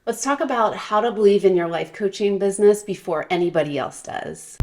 Let's talk about how to believe in your life coaching business before anybody else does.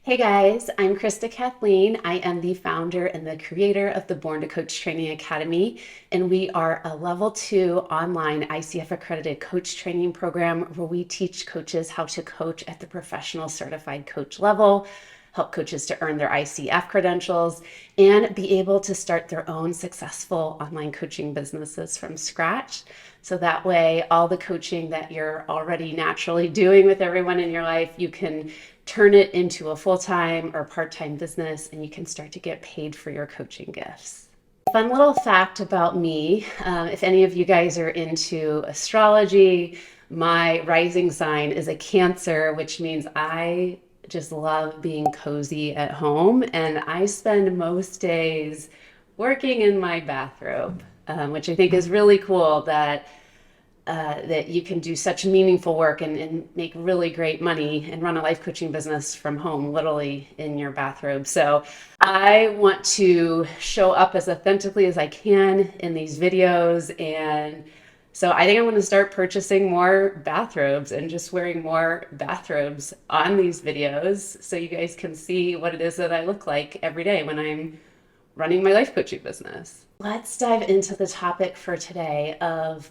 Hey guys, I'm Krista Kathleen. I am the founder and the creator of the Born to Coach Training Academy, and we are a level 2 online ICF-accredited coach training program where we teach coaches how to coach at the professional certified coach level, help coaches to earn their ICF credentials, and be able to start their own successful online coaching businesses from scratch. So that way, all the coaching that you're already naturally doing with everyone in your life, you can turn it into a full-time or part-time business, and you can start to get paid for your coaching gifts. Fun little fact about me, if any of you guys are into astrology, my rising sign is a Cancer, which means I just love being cozy at home, and I spend most days working in my bathrobe, which I think is really cool that you can do such meaningful work and make really great money and run a life coaching business from home, literally in your bathrobe. So I want to show up as authentically as I can in these videos. And so I think I'm going to start purchasing more bathrobes and just wearing more bathrobes on these videos so you guys can see what it is that I look like every day when I'm running my life coaching business. Let's dive into the topic for today of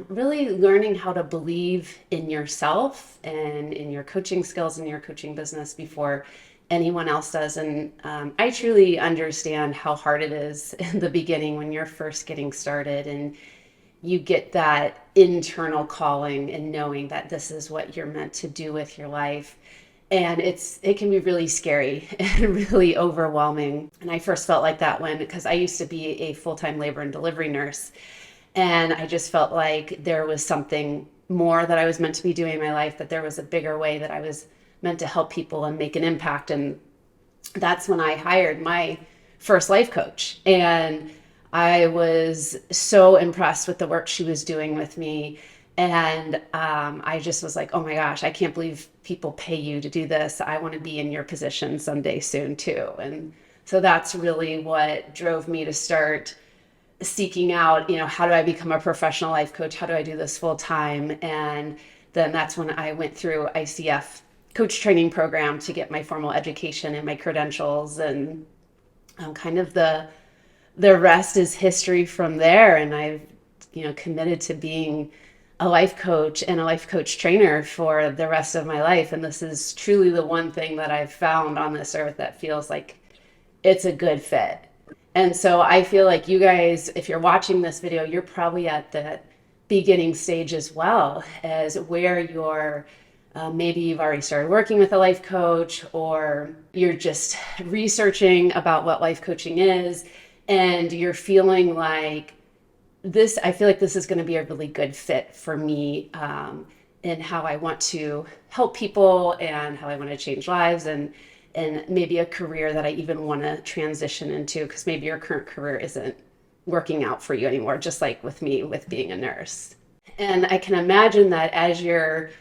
really learning how to believe in yourself and in your coaching skills and your coaching business before anyone else does. And I truly understand how hard it is in the beginning when you're first getting started and you get that internal calling and knowing that this is what you're meant to do with your life. And it can be really scary and really overwhelming. And I first felt like that because I used to be a full-time labor and delivery nurse. And I just felt like there was something more that I was meant to be doing in my life, that there was a bigger way that I was meant to help people and make an impact. And that's when I hired my first life coach. And I was so impressed with the work she was doing with me. And I just was like, oh my gosh, I can't believe people pay you to do this. I want to be in your position someday soon too. And so that's really what drove me to start seeking out, how do I become a professional life coach? How do I do this full time? And then that's when I went through ICF coach training program to get my formal education and my credentials, and kind of the rest is history from there. And I've, committed to being a life coach and a life coach trainer for the rest of my life. And this is truly the one thing that I've found on this earth that feels like it's a good fit. And so I feel like you guys, if you're watching this video, you're probably at the beginning stage as well, as where you're, maybe you've already started working with a life coach, or you're just researching about what life coaching is, and you're feeling like I feel like this is going to be a really good fit for me, in how I want to help people and how I want to change lives, and maybe a career that I even want to transition into, because maybe your current career isn't working out for you anymore, just like with me with being a nurse. And I can imagine that as you're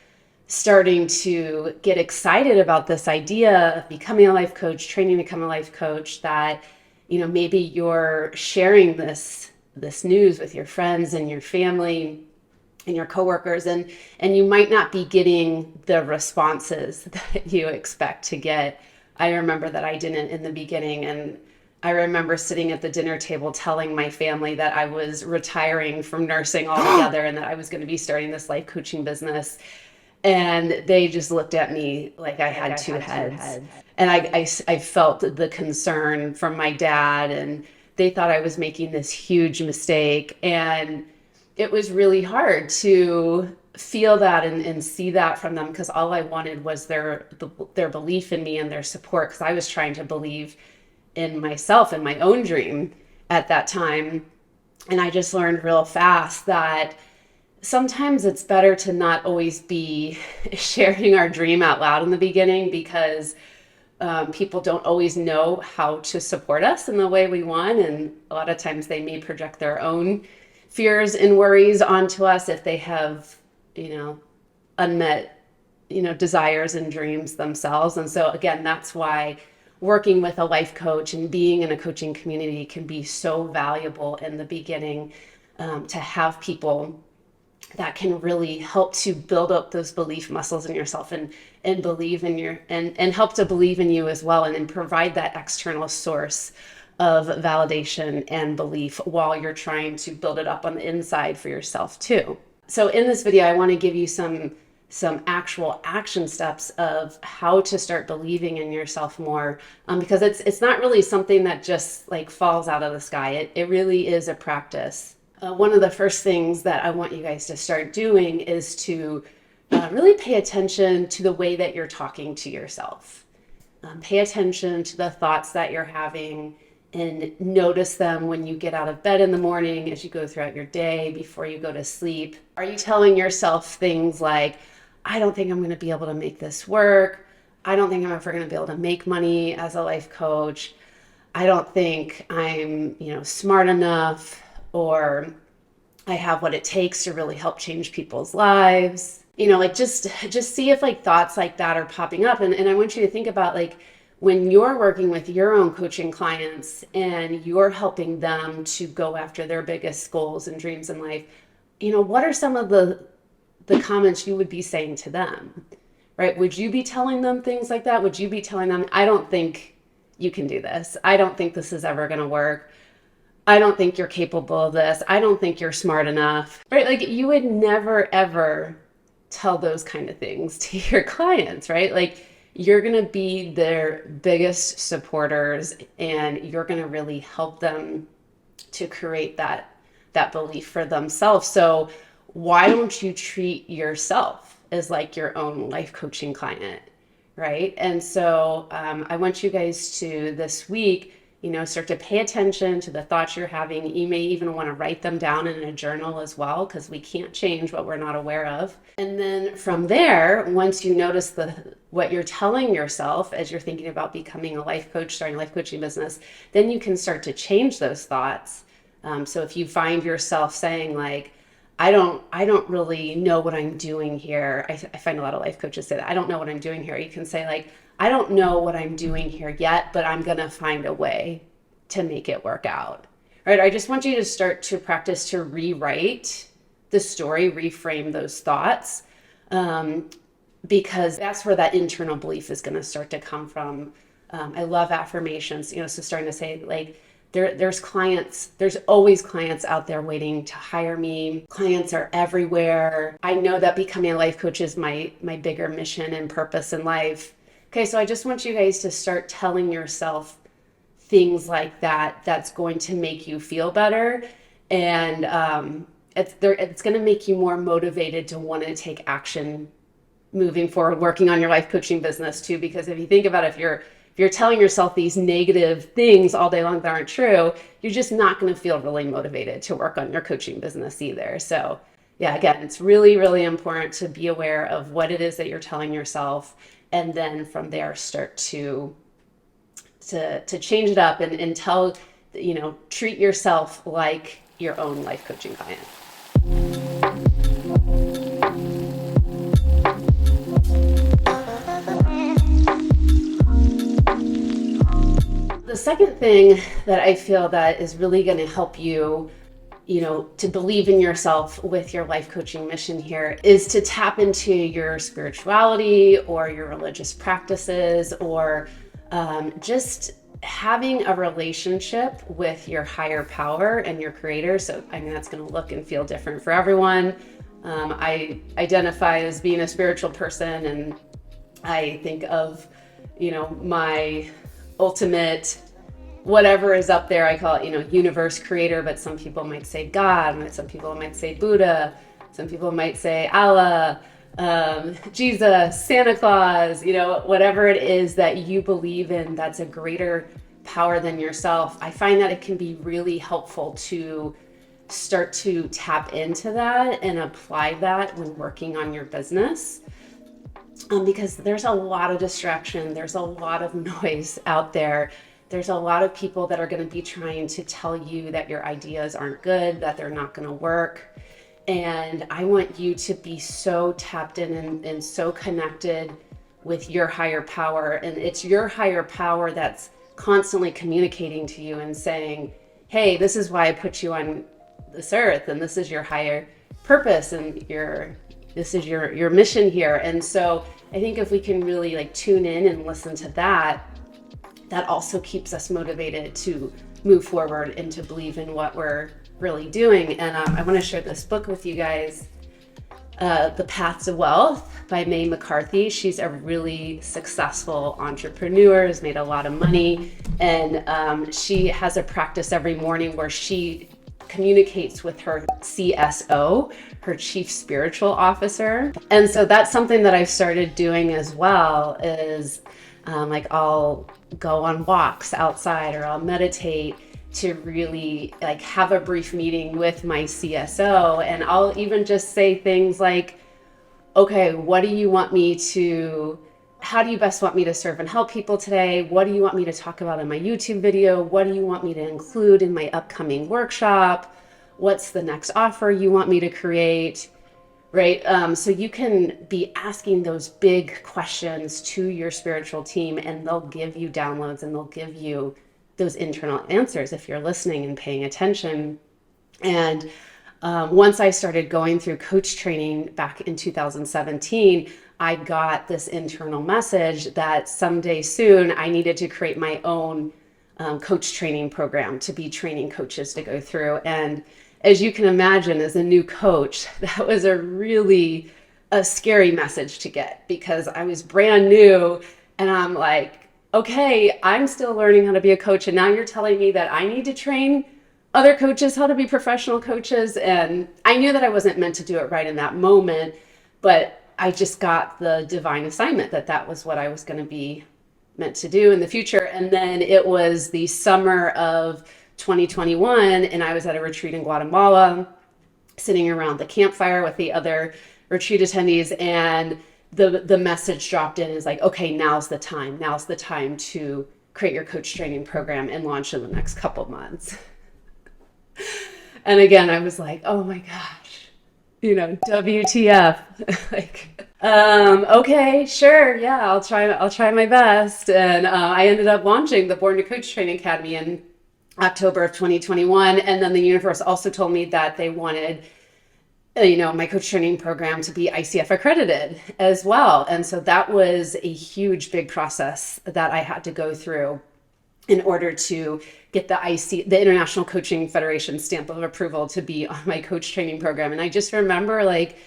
starting to get excited about this idea of becoming a life coach, training to become a life coach, that, maybe you're sharing this news with your friends and your family and your coworkers, and you might not be getting the responses that you expect to get. I remember that I didn't in the beginning, and I remember sitting at the dinner table telling my family that I was retiring from nursing altogether and that I was going to be starting this life coaching business. And they just looked at me like I had two heads. And I felt the concern from my dad, and they thought I was making this huge mistake. And it was really hard to feel that and see that from them, because all I wanted was their belief in me and their support, because I was trying to believe in myself and my own dream at that time. And I just learned real fast that sometimes it's better to not always be sharing our dream out loud in the beginning, because people don't always know how to support us in the way we want. And a lot of times they may project their own fears and worries onto us if they have, unmet, desires and dreams themselves. And so again, that's why working with a life coach and being in a coaching community can be so valuable in the beginning, to have people that can really help to build up those belief muscles in yourself and believe in and help to believe in you as well, and then provide that external source of validation and belief while you're trying to build it up on the inside for yourself too. So in this video, I want to give you some actual action steps of how to start believing in yourself more, because it's not really something that just like falls out of the sky. It really is a practice. One of the first things that I want you guys to start doing is to really pay attention to the way that you're talking to yourself. Pay attention to the thoughts that you're having and notice them when you get out of bed in the morning, as you go throughout your day, before you go to sleep. Are you telling yourself things like, I don't think I'm going to be able to make this work. I don't think I'm ever going to be able to make money as a life coach. I don't think I'm, smart enough, or I have what it takes to really help change people's lives. Just see if thoughts like that are popping up. And I want you to think about when you're working with your own coaching clients and you're helping them to go after their biggest goals and dreams in life, what are some of the comments you would be saying to them, right? Would you be telling them things like that? Would you be telling them, I don't think you can do this. I don't think this is ever going to work. I don't think you're capable of this. I don't think you're smart enough, right? You would never, ever tell those kind of things to your clients, right? You're going to be their biggest supporters, and you're going to really help them to create that belief for themselves. So why don't you treat yourself as your own life coaching client, right? And so I want you guys to this week, start to pay attention to the thoughts you're having. You may even want to write them down in a journal as well, because we can't change what we're not aware of. And then from there, once you notice what you're telling yourself as you're thinking about becoming a life coach, starting a life coaching business, then you can start to change those thoughts. So if you find yourself saying I don't really know what I'm doing here. I find a lot of life coaches say that, I don't know what I'm doing here. You can say I don't know what I'm doing here yet, but I'm going to find a way to make it work out. Right? I just want you to start to practice to rewrite the story, reframe those thoughts, because that's where that internal belief is going to start to come from. I love affirmations, so starting to say there's always clients out there waiting to hire me. Clients are everywhere. I know that becoming a life coach is my bigger mission and purpose in life. Okay, so I just want you guys to start telling yourself things like that. That's going to make you feel better, and it's going to make you more motivated to want to take action moving forward, working on your life coaching business too. Because if you think about it, if you're telling yourself these negative things all day long that aren't true, you're just not going to feel really motivated to work on your coaching business either. So yeah, again, it's really, really important to be aware of what it is that you're telling yourself, and then from there start to change it up and tell, treat yourself like your own life coaching client. The second thing that I feel that is really going to help you, to believe in yourself with your life coaching mission here is to tap into your spirituality or your religious practices, or just having a relationship with your higher power and your creator. So, that's going to look and feel different for everyone. I identify as being a spiritual person, and I think of, my ultimate whatever is up there. I call it, universe, creator, but some people might say God, some people might say Buddha, some people might say Allah, Jesus, Santa Claus, whatever it is that you believe in that's a greater power than yourself. I find that it can be really helpful to start to tap into that and apply that when working on your business. Because there's a lot of distraction, there's a lot of noise out there. There's a lot of people that are going to be trying to tell you that your ideas aren't good, that they're not going to work. And I want you to be so tapped in and so connected with your higher power. And it's your higher power that's constantly communicating to you and saying, hey, this is why I put you on this earth, and this is your higher purpose, and this is your mission here. And so I think if we can really like tune in and listen to that, that also keeps us motivated to move forward and to believe in what we're really doing. And I want to share this book with you guys, The Path to Wealth by Mae McCarthy. She's a really successful entrepreneur, has made a lot of money, and she has a practice every morning where she communicates with her CSO, her chief spiritual officer. And so that's something that I've started doing as well, is like I'll go on walks outside, or I'll meditate to really like have a brief meeting with my CSO. And I'll even just say things like, okay, how do you best want me to serve and help people today? What do you want me to talk about in my YouTube video? What do you want me to include in my upcoming workshop? What's the next offer you want me to create? Right? So you can be asking those big questions to your spiritual team, and they'll give you downloads, and they'll give you those internal answers if you're listening and paying attention. And once I started going through coach training back in 2017, I got this internal message that someday soon I needed to create my own coach training program to be training coaches to go through. And as you can imagine, as a new coach, that was a scary message to get, because I was brand new, and I'm like, okay, I'm still learning how to be a coach, and now you're telling me that I need to train other coaches how to be professional coaches. And I knew that I wasn't meant to do it right in that moment, but I just got the divine assignment that was what I was going to be meant to do in the future. And then it was the summer of 2021, and I was at a retreat in Guatemala, sitting around the campfire with the other retreat attendees, and the message dropped in, is like, okay, now's the time to create your coach training program and launch in the next couple months. And again, I was like, oh my gosh, WTF. Like, okay, sure, yeah, I'll try my best. And I ended up launching the Born to Coach Training Academy in October of 2021. And then the universe also told me that they wanted my coach training program to be ICF accredited as well. And so that was a huge, big process that I had to go through in order to get the International Coaching Federation stamp of approval to be on my coach training program. And I just remember like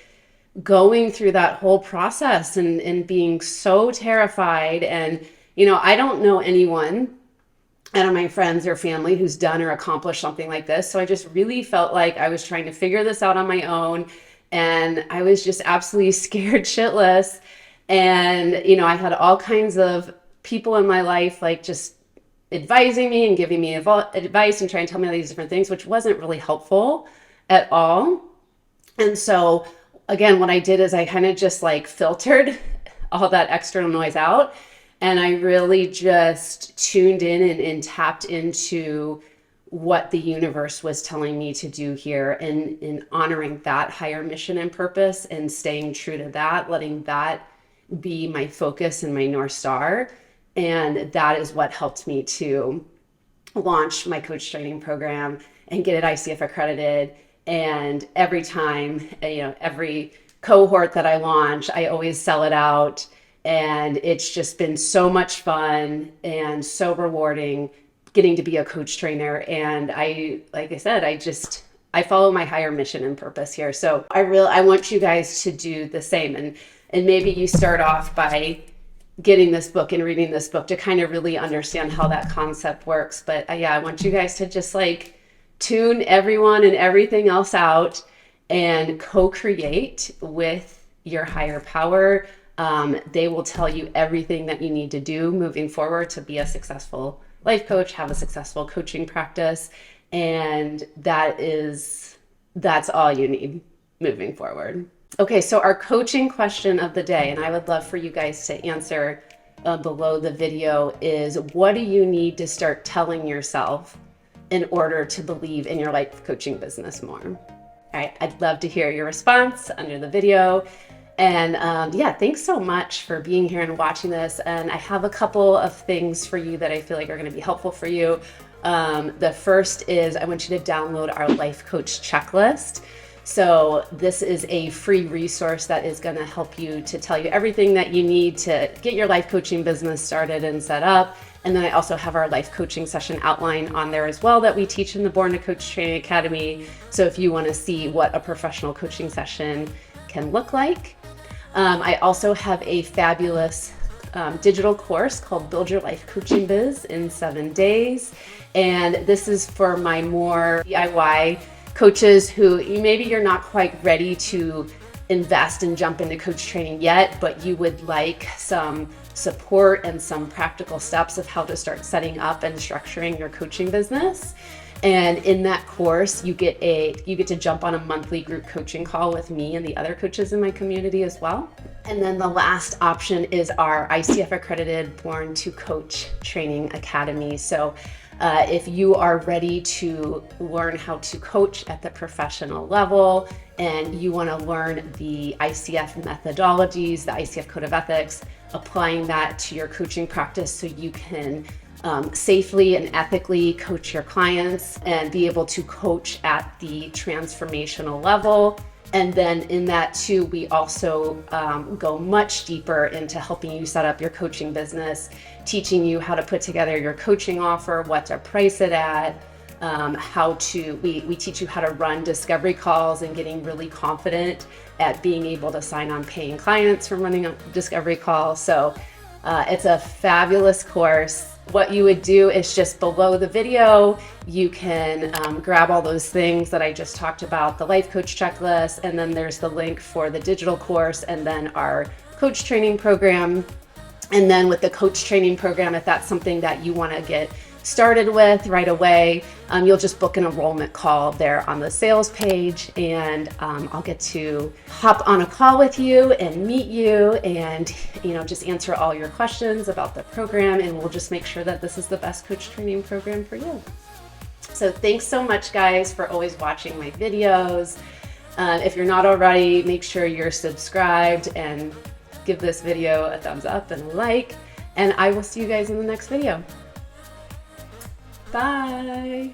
going through that whole process and being so terrified. And, I don't know anyone out of my friends or family who's done or accomplished something like this. So I just really felt like I was trying to figure this out on my own. And I was just absolutely scared shitless. And, I had all kinds of people in my life, like just advising me and giving me advice and trying to tell me all these different things, which wasn't really helpful at all. And so again, what I did is I kind of just like filtered all that external noise out. And I really just tuned in and tapped into what the universe was telling me to do here, and in honoring that higher mission and purpose and staying true to that, letting that be my focus and my North Star. And that is what helped me to launch my coach training program and get it ICF accredited. And every time, every cohort that I launch, I always sell it out. And it's just been so much fun and so rewarding getting to be a coach trainer. And like I said, I follow my higher mission and purpose here. So I want you guys to do the same. And maybe you start off by getting this book and reading this book to kind of really understand how that concept works. But I want you guys to just like tune everyone and everything else out and co-create with your higher power. They will tell you everything that you need to do moving forward to be a successful life coach, have a successful coaching practice. And that's all you need moving forward. Okay, so our coaching question of the day, and I would love for you guys to answer below the video, is what do you need to start telling yourself in order to believe in your life coaching business more? All right, I'd love to hear your response under the video. And yeah, thanks so much for being here and watching this. And I have a couple of things for you that I feel like are going to be helpful for you. The first is I want you to download our Life Coach checklist. So this is a free resource that is going to help you to tell you everything that you need to get your life coaching business started and set up. And then I also have our life coaching session outline on there as well that we teach in the Born to Coach Training Academy. So if you want to see what a professional coaching session can look like. I also have a fabulous digital course called Build Your Life Coaching Biz in 7 days. And this is for my more DIY coaches who maybe you're not quite ready to invest and jump into coach training yet, but you would like some support and some practical steps of how to start setting up and structuring your coaching business. And in that course, you get to jump on a monthly group coaching call with me and the other coaches in my community as well. And then the last option is our ICF-accredited Born to Coach Training Academy. So if you are ready to learn how to coach at the professional level and you want to learn the ICF methodologies, the ICF Code of Ethics, applying that to your coaching practice so you can safely and ethically coach your clients and be able to coach at the transformational level. And then in that too, we also go much deeper into helping you set up your coaching business, teaching you how to put together your coaching offer, what to price it at, we teach you how to run discovery calls and getting really confident at being able to sign on paying clients from running a discovery call. So it's a fabulous course. What you would do is just below the video, you can grab all those things that I just talked about, the life coach checklist, and then there's the link for the digital course and then our coach training program. And then with the coach training program, if that's something that you want to get started with right away, you'll just book an enrollment call there on the sales page, and I'll get to hop on a call with you and meet you and just answer all your questions about the program, and we'll just make sure that this is the best coach training program for you. So thanks so much, guys, for always watching my videos. If you're not already, make sure you're subscribed and give this video a thumbs up and a like, and I will see you guys in the next video. Bye.